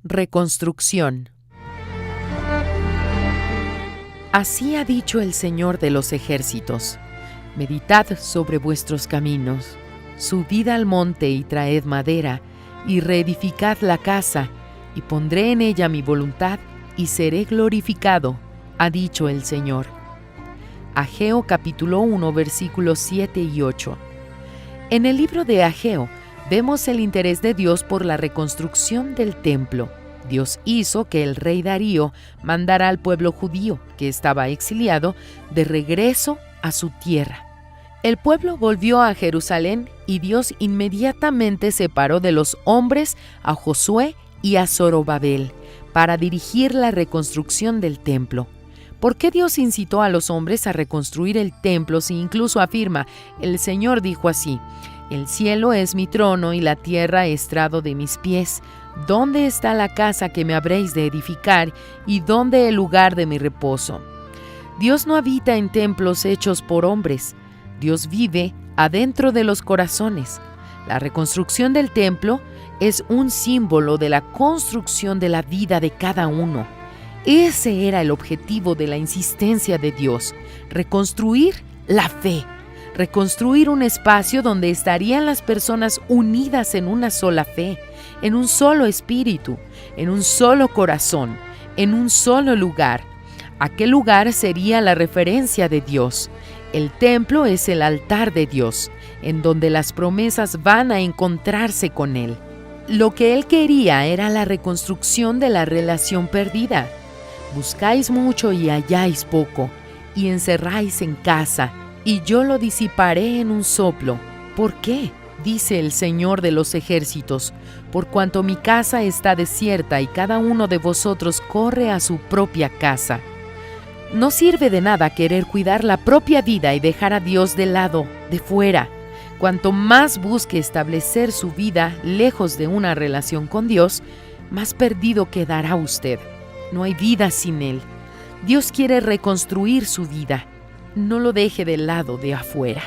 Reconstrucción. Así ha dicho el Señor de los ejércitos: meditad sobre vuestros caminos, subid al monte y traed madera, y reedificad la casa, y pondré en ella mi voluntad, y seré glorificado, ha dicho el Señor. Ageo capítulo 1, versículos 7 y 8. En el libro de Ageo vemos el interés de Dios por la reconstrucción del templo. Dios hizo que el rey Darío mandara al pueblo judío, que estaba exiliado, de regreso a su tierra. El pueblo volvió a Jerusalén y Dios inmediatamente separó de los hombres a Josué y a Zorobabel para dirigir la reconstrucción del templo. ¿Por qué Dios incitó a los hombres a reconstruir el templo si incluso afirma: el Señor dijo así: el cielo es mi trono y la tierra estrado de mis pies? ¿Dónde está la casa que me habréis de edificar y dónde el lugar de mi reposo? Dios no habita en templos hechos por hombres. Dios vive adentro de los corazones. La reconstrucción del templo es un símbolo de la construcción de la vida de cada uno. Ese era el objetivo de la insistencia de Dios: reconstruir la fe, reconstruir un espacio donde estarían las personas unidas en una sola fe, en un solo espíritu, en un solo corazón, en un solo lugar. Aquel lugar sería la referencia de Dios. El templo es el altar de Dios, en donde las promesas van a encontrarse con Él. Lo que Él quería era la reconstrucción de la relación perdida. Buscáis mucho y halláis poco, y encerráis en casa, y yo lo disiparé en un soplo. ¿Por qué?, dice el Señor de los ejércitos: por cuanto mi casa está desierta y cada uno de vosotros corre a su propia casa. No sirve de nada querer cuidar la propia vida y dejar a Dios de lado, de fuera. Cuanto más busque establecer su vida lejos de una relación con Dios, más perdido quedará usted. No hay vida sin Él. Dios quiere reconstruir su vida. No lo deje del lado de afuera.